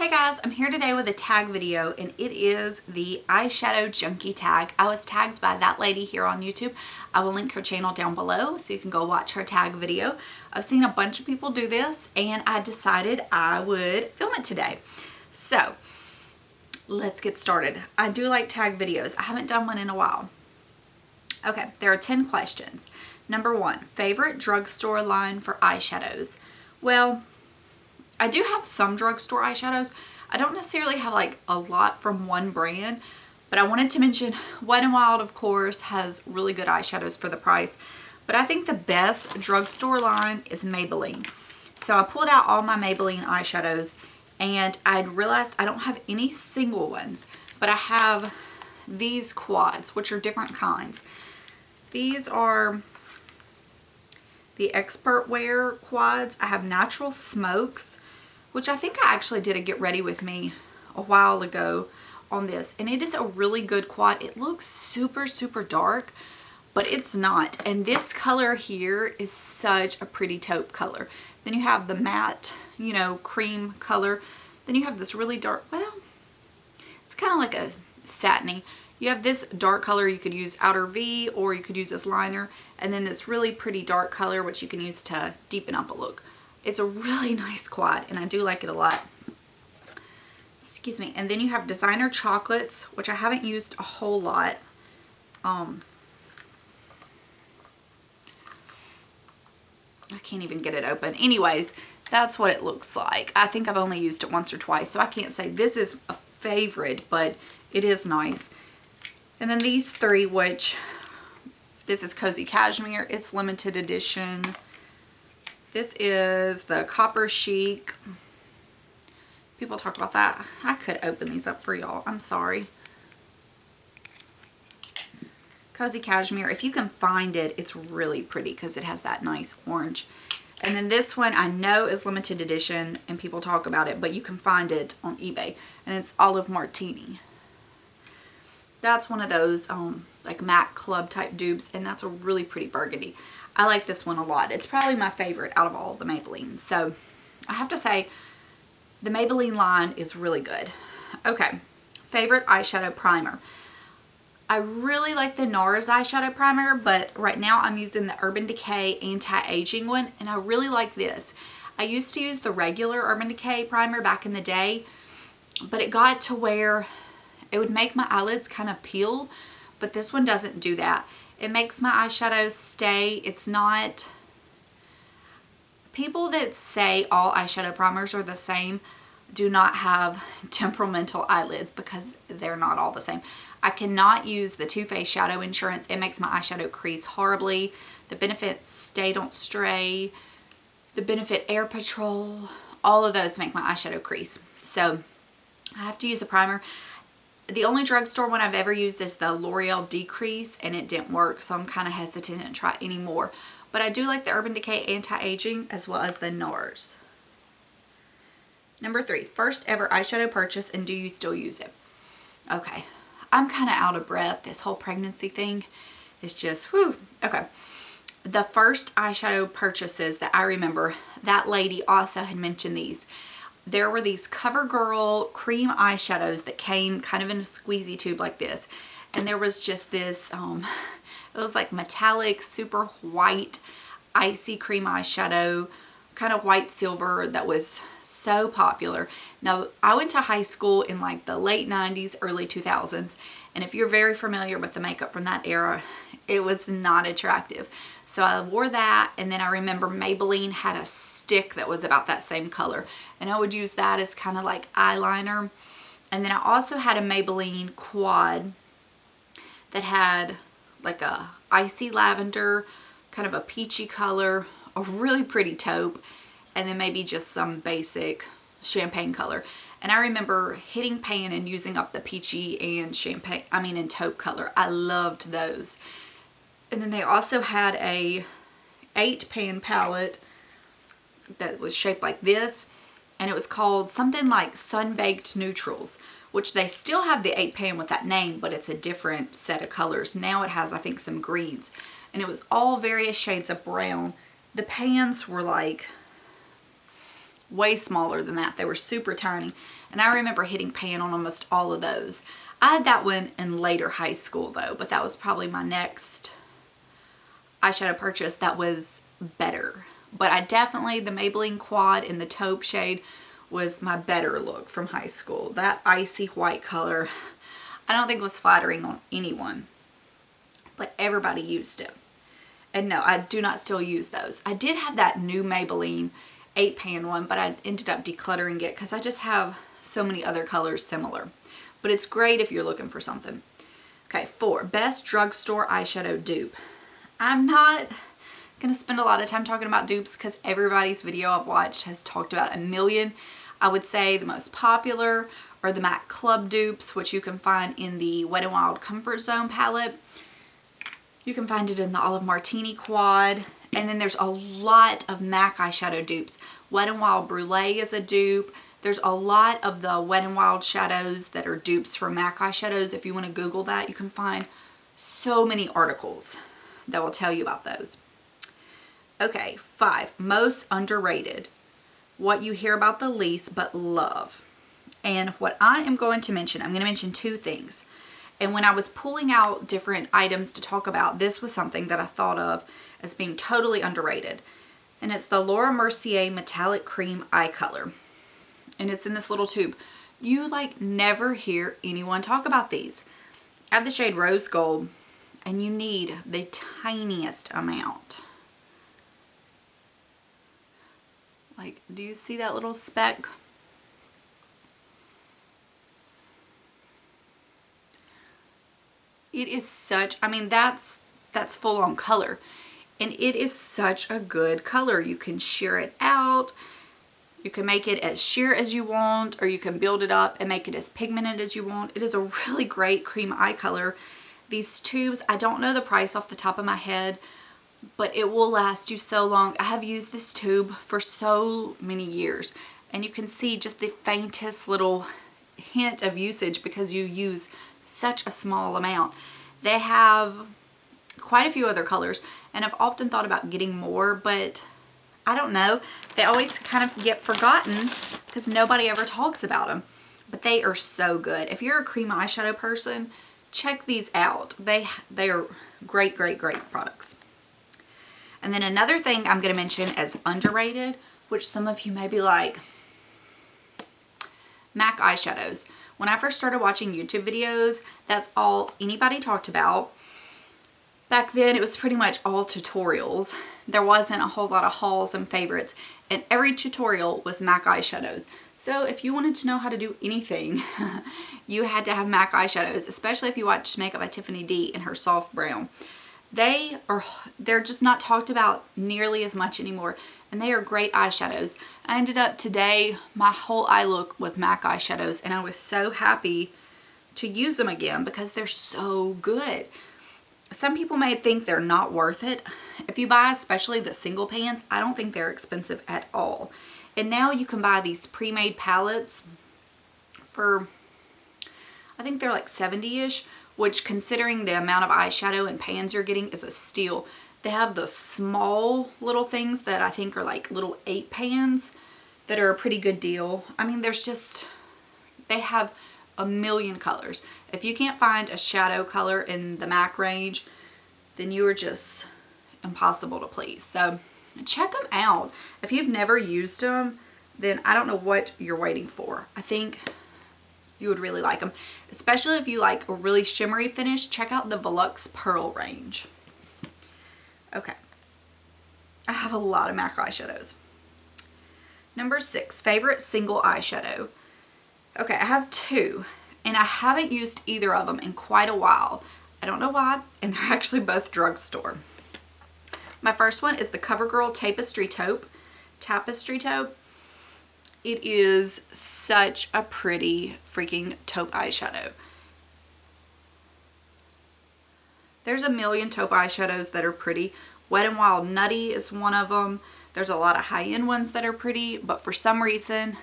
Hey guys, I'm here today with a tag video, and it is the Eyeshadow Junkie tag. I was tagged by ThatLady here on YouTube. I will link her channel down below so you can go watch her tag video. I've seen a bunch of people do this and I decided I would film it today. So let's get started. I do like tag videos. I haven't done one in a while. Okay, there are 10 questions. Number 1, favorite drugstore line for eyeshadows? Well, I do have some drugstore eyeshadows. I don't necessarily have like a lot from one brand, but I wanted to mention Wet n Wild, of course, has really good eyeshadows for the price. But I think the best drugstore line is Maybelline. So I pulled out all my Maybelline eyeshadows and I realized I don't have any single ones, but I have these quads, which are different kinds. These are the Expert Wear quads. I have Natural Smokes, which I think I actually did a get ready with me a while ago on this, and it is a really good quad. It looks super dark, but it's not. And this color here is such a pretty taupe color. Then you have the matte, you know, cream color. Then you have this really dark, well, it's kind of like a satiny. You have this dark color you could use outer V, or you could use as liner, and then this really pretty dark color which you can use to deepen up a look. It's a really nice quad and I do like it a lot. Excuse me. And then you have Designer Chocolates, which I haven't used a whole lot. I can't even get it open. Anyways, that's what it looks like. I think I've only used it once or twice, so I can't say this is a favorite, but it is nice. And then these three, which this is Cozy Cashmere. It's limited edition. This is the Copper Chic. People talk about that. I could open these up for y'all. I'm sorry. Cozy Cashmere. If you can find it, it's really pretty because it has that nice orange. And then this one I know is limited edition and people talk about it, but you can find it on eBay. And it's Olive Martini. That's one of those like MAC Club type dupes, and that's a really pretty burgundy. I like this one a lot. It's probably my favorite out of all the Maybellines. So I have to say the Maybelline line is really good. Okay, favorite eyeshadow primer. I really like the NARS eyeshadow primer, but right now I'm using the Urban Decay Anti-Aging one, and I really like this. I used to use the regular Urban Decay primer back in the day, but it got to where it would make my eyelids kind of peel, but this one doesn't do that. It makes my eyeshadows stay. It's not... People that say all eyeshadow primers are the same do not have temperamental eyelids, because they're not all the same. I cannot use the Too Faced Shadow Insurance. It makes my eyeshadow crease horribly. The Benefit Stay Don't Stray, the Benefit Air Patrol, all of those make my eyeshadow crease. So I have to use a primer. The only drugstore one I've ever used is the L'Oreal Decrease, and it didn't work, so I'm kind of hesitant to try any more. But I do like the Urban Decay Anti-Aging as well as the NARS. Number 3, first ever eyeshadow purchase, and do you still use it? Okay, I'm kind of out of breath. This whole pregnancy thing is just, whew. Okay, the first eyeshadow purchases that I remember, ThatLady also had mentioned these. There were these CoverGirl cream eyeshadows that came kind of in a squeezy tube like this. And there was just this, it was like metallic, super white, icy cream eyeshadow, kind of white silver, that was so popular. Now, I went to high school in like the late 90s, early 2000s. And if you're very familiar with the makeup from that era, it was not attractive. So I wore that, and then I remember Maybelline had a stick that was about that same color, and I would use that as kind of like eyeliner. And then I also had a Maybelline quad that had like a icy lavender, kind of a peachy color, a really pretty taupe, and then maybe just some basic champagne color. And I remember hitting pan and using up the peachy and champagne, and taupe color. I loved those. And then they also had a 8-pan palette that was shaped like this, and it was called something like Sun-Baked Neutrals, which they still have the 8-pan with that name, but it's a different set of colors. Now it has, I think, some greens, and it was all various shades of brown. The pans were like way smaller than that. They were super tiny. And I remember hitting pan on almost all of those. I had that one in later high school though, but that was probably my next eyeshadow purchase that was better. But I definitely, the Maybelline Quad in the taupe shade was my better look from high school. That icy white color, I don't think was flattering on anyone, but everybody used it. And no, I do not still use those. I did have that new Maybelline 8-pan one, but I ended up decluttering it because I just have so many other colors similar. But it's great if you're looking for something. Okay, 4, best drugstore eyeshadow dupe. I'm not going to spend a lot of time talking about dupes because everybody's video I've watched has talked about a million. I would say the most popular are the MAC Club dupes, which you can find in the Wet n Wild Comfort Zone palette. You can find it in the Olive Martini Quad. And then there's a lot of MAC eyeshadow dupes. Wet n Wild Brulee is a dupe. There's a lot of the Wet n Wild shadows that are dupes for MAC eyeshadows. If you want to Google that, you can find so many articles that will tell you about those. Okay, 5, most underrated. What you hear about the least but love. And what I am going to mention, I'm going to mention 2 things. And when I was pulling out different items to talk about, this was something that I thought of as being totally underrated. And it's the Laura Mercier Metallic Cream Eye Color. And it's in this little tube. You like never hear anyone talk about these. I have the shade Rose Gold, and you need the tiniest amount. Like, do you see that little speck? It is such, I mean, that's full on color. And it is such a good color. You can sheer it out. You can make it as sheer as you want, or you can build it up and make it as pigmented as you want. It is a really great cream eye color. These tubes, I don't know the price off the top of my head, but it will last you so long. I have used this tube for so many years, and you can see just the faintest little hint of usage because you use such a small amount. They have quite a few other colors, and I've often thought about getting more, but I don't know. They always kind of get forgotten because nobody ever talks about them. But they are so good. If you're a cream eyeshadow person, check these out. They are great, great, great products. And then another thing I'm going to mention as underrated, which some of you may be like, MAC eyeshadows. When I first started watching YouTube videos, that's all anybody talked about. Back then, it was pretty much all tutorials. There wasn't a whole lot of hauls and favorites, and every tutorial was MAC eyeshadows. So if you wanted to know how to do anything, you had to have MAC eyeshadows, especially if you watched Makeup by Tiffany D in her soft brown. They're just not talked about nearly as much anymore, and they are great eyeshadows. I ended up today, my whole eye look was MAC eyeshadows, and I was so happy to use them again because they're so good. Some people may think they're not worth it. If you buy especially the single pans, I don't think they're expensive at all. And now you can buy these pre-made palettes for, I think they're like 70-ish, which considering the amount of eyeshadow and pans you're getting is a steal. They have the small little things that I think are like little 8 pans that are a pretty good deal. I mean, they have a million colors. If you can't find a shadow color in the MAC range, then you are just impossible to please. So check them out. If you've never used them, then I don't know what you're waiting for. I think you would really like them. Especially if you like a really shimmery finish, check out the Volux Pearl range. Okay. I have a lot of MAC eyeshadows. Number 6, favorite single eyeshadow. Okay, I have 2, and I haven't used either of them in quite a while. I don't know why, and they're actually both drugstore. My first one is the CoverGirl Tapestry Taupe. It is such a pretty freaking taupe eyeshadow. There's a million taupe eyeshadows that are pretty. Wet n Wild Nutty is one of them. There's a lot of high-end ones that are pretty, but for some reason,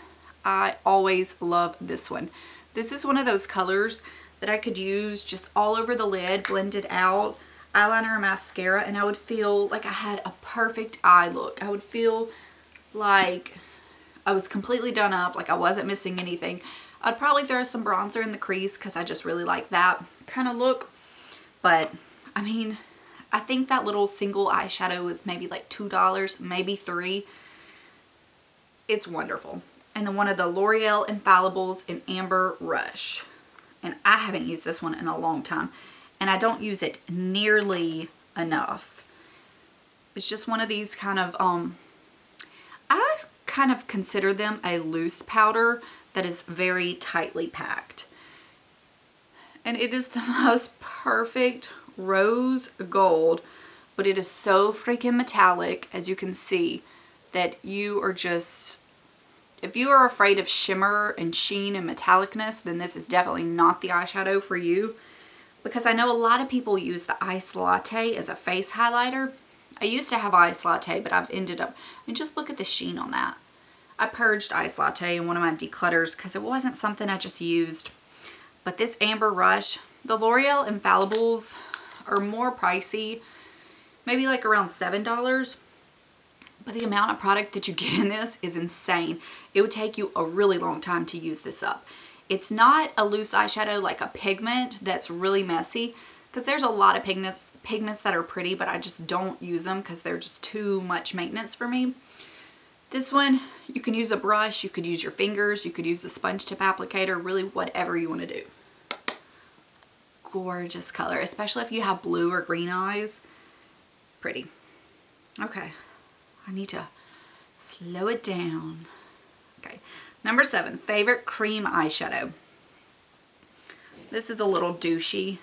I always love this one. This is one of those colors that I could use just all over the lid, blended out, eyeliner or mascara, and I would feel like I had a perfect eye look. I would feel like I was completely done up, like I wasn't missing anything. I'd probably throw some bronzer in the crease because I just really like that kind of look. But I mean, I think that little single eyeshadow was maybe like $2, maybe $3. It's wonderful. And then one of the L'Oreal Infallibles in Amber Rush. And I haven't used this one in a long time. And I don't use it nearly enough. It's just one of these kind of, I kind of consider them a loose powder that is very tightly packed. And it is the most perfect rose gold, but it is so freaking metallic, as you can see, that you are just, if you are afraid of shimmer and sheen and metallicness, then this is definitely not the eyeshadow for you. Because I know a lot of people use the Ice Latte as a face highlighter. I used to have Ice Latte, but I've ended up, and just look at the sheen on that. I purged Ice Latte in one of my declutters because it wasn't something I just used. But this Amber Rush, the L'Oreal Infallibles are more pricey, maybe like around $7. But the amount of product that you get in this is insane. It would take you a really long time to use this up. It's not a loose eyeshadow like a pigment that's really messy, because there's a lot of pigments that are pretty, but I just don't use them because they're just too much maintenance for me. This one, you can use a brush, you could use your fingers, you could use a sponge tip applicator, really whatever you want to do. Gorgeous color, especially if you have blue or green eyes. Pretty. Okay, I need to slow it down. Okay, number 7, favorite cream eyeshadow. This is a little douchey,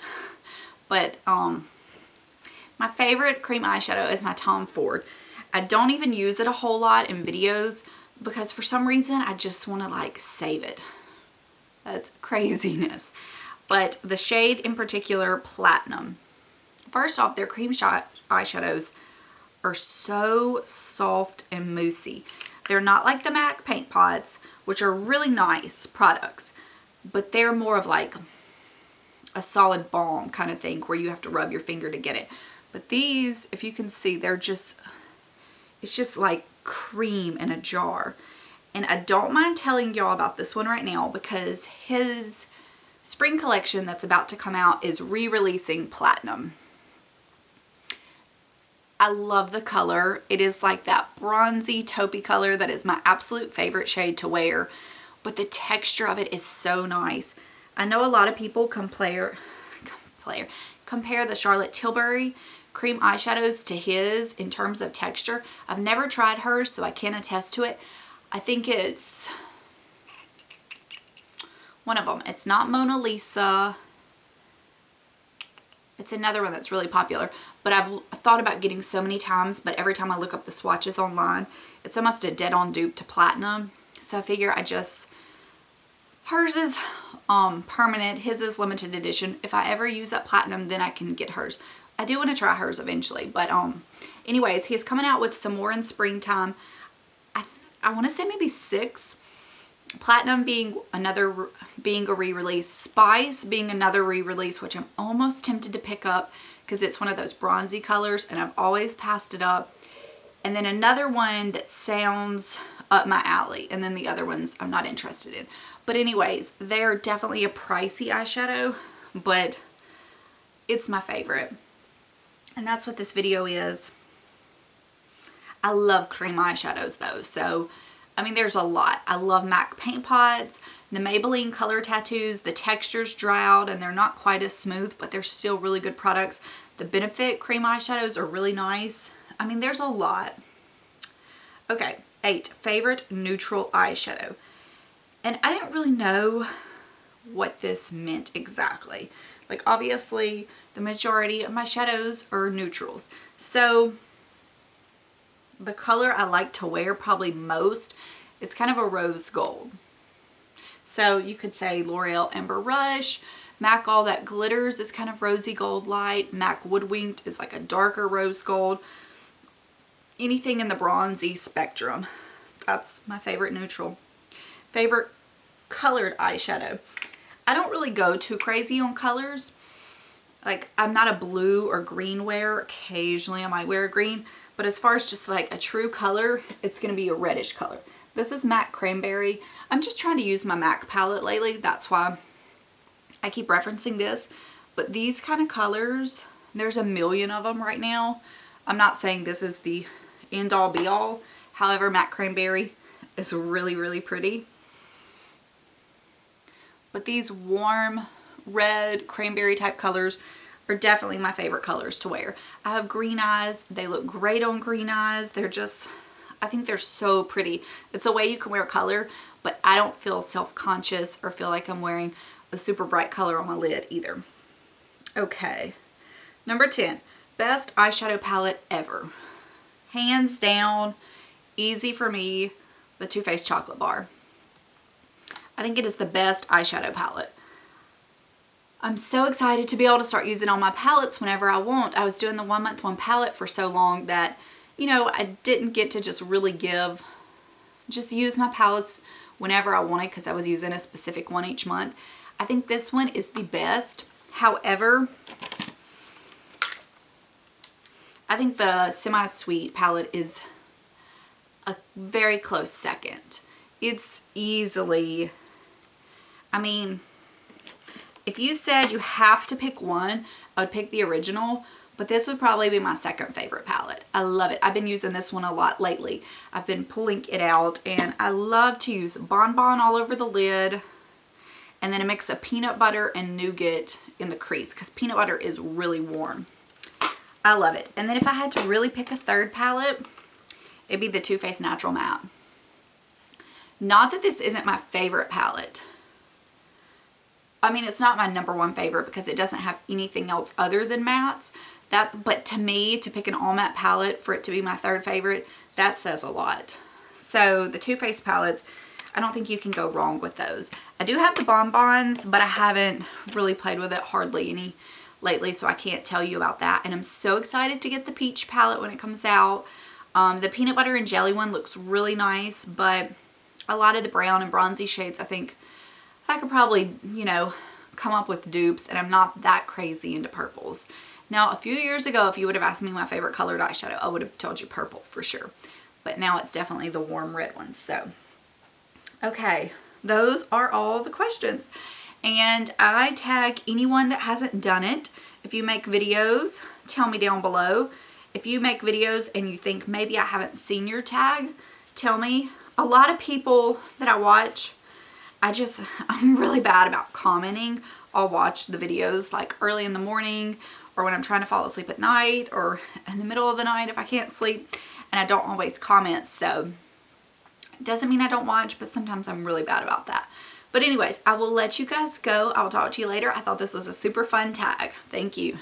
but my favorite cream eyeshadow is my Tom Ford. I don't even use it a whole lot in videos because for some reason I just want to like save it. That's craziness. But the shade in particular, Platinum. First off, their cream eyeshadows are so soft and moussey. They're not like the MAC paint pots, which are really nice products, but they're more of like a solid balm kind of thing where you have to rub your finger to get it. But these, if you can see, they're just, it's just like cream in a jar. And I don't mind telling y'all about this one right now because his spring collection that's about to come out is re-releasing Platinum. I love the color. It is like that bronzy taupey color that is my absolute favorite shade to wear, but the texture of it is so nice. I know a lot of people compare the Charlotte Tilbury cream eyeshadows to his in terms of texture. I've never tried hers, so I can't attest to it. I think it's one of them. It's not Mona Lisa. It's another one that's really popular, but I've thought about getting so many times, but every time I look up the swatches online, it's almost a dead-on dupe to Platinum. So I figure hers is permanent, his is limited edition. If I ever use that Platinum, then I can get hers. I do want to try hers eventually, but anyways, he's coming out with some more in springtime. I want to say maybe 6. Platinum being a re-release, Spice being another re-release, which I'm almost tempted to pick up because it's one of those bronzy colors and I've always passed it up. And then another one that sounds up my alley, and then the other ones I'm not interested in. But anyways, they're definitely a pricey eyeshadow, but it's my favorite. And that's what this video is. I love cream eyeshadows though, so I mean there's a lot. I love MAC paint pots, the Maybelline color tattoos, the textures dry out and they're not quite as smooth, but they're still really good products. The Benefit cream eyeshadows are really nice. I mean there's a lot. Okay, 8, favorite neutral eyeshadow. And I didn't really know what this meant exactly. Like obviously the majority of my shadows are neutrals. So the color I like to wear probably most is kind of a rose gold. So you could say L'Oreal Amber Rush, MAC All That Glitters is kind of rosy gold light, MAC Woodwinked is like a darker rose gold. Anything in the bronzy spectrum. That's my favorite neutral. Favorite colored eyeshadow. I don't really go too crazy on colors. Like I'm not a blue or green wearer. Occasionally I might wear a green. But as far as just like a true color, it's going to be a reddish color. This is MAC Cranberry. I'm just trying to use my MAC palette lately. That's why I keep referencing this. But these kind of colors, there's a million of them right now. I'm not saying this is the end all be all. However, MAC Cranberry is really, really pretty. But these warm red cranberry type colors are definitely my favorite colors to wear. I have green eyes. They look great on green eyes. They're just, I think they're so pretty. It's a way you can wear color, but I don't feel self-conscious or feel like I'm wearing a super bright color on my lid either. Okay, number 10, best eyeshadow palette ever. Hands down, easy for me, the Too Faced Chocolate Bar. I think it is the best eyeshadow palette. I'm so excited to be able to start using all my palettes whenever I want. I was doing the 1 month 1 palette for so long that, you know, I didn't get to just really use my palettes whenever I wanted because I was using a specific one each month. I think this one is the best. However, I think the Semi-Sweet palette is a very close second. It's easily, I mean, if you said you have to pick one, I would pick the original, but this would probably be my second favorite palette. I love it. I've been using this one a lot lately. I've been pulling it out, and I love to use Bonbon all over the lid, and then a mix of peanut butter and nougat in the crease, because peanut butter is really warm. I love it. And then if I had to really pick a third palette, it'd be the Too Faced Natural Matte. Not that this isn't my favorite palette. I mean, it's not my number one favorite because it doesn't have anything else other than mattes. But to me, to pick an all matte palette for it to be my third favorite, that says a lot. So the Too Faced palettes, I don't think you can go wrong with those. I do have the Bonbons, but I haven't really played with it hardly any lately, so I can't tell you about that. And I'm so excited to get the Peach palette when it comes out. The Peanut Butter and Jelly one looks really nice, but a lot of the brown and bronzy shades, I think I could probably, you know, come up with dupes, and I'm not that crazy into purples. Now, a few years ago, if you would have asked me my favorite colored eyeshadow, I would have told you purple for sure. But now it's definitely the warm red ones. So, okay, those are all the questions. And I tag anyone that hasn't done it. If you make videos, tell me down below. If you make videos and you think maybe I haven't seen your tag, tell me. A lot of people that I watch, I'm really bad about commenting. I'll watch the videos like early in the morning or when I'm trying to fall asleep at night or in the middle of the night if I can't sleep, and I don't always comment. So it doesn't mean I don't watch, but sometimes I'm really bad about that. But anyways, I will let you guys go. I will talk to you later. I thought this was a super fun tag. Thank you.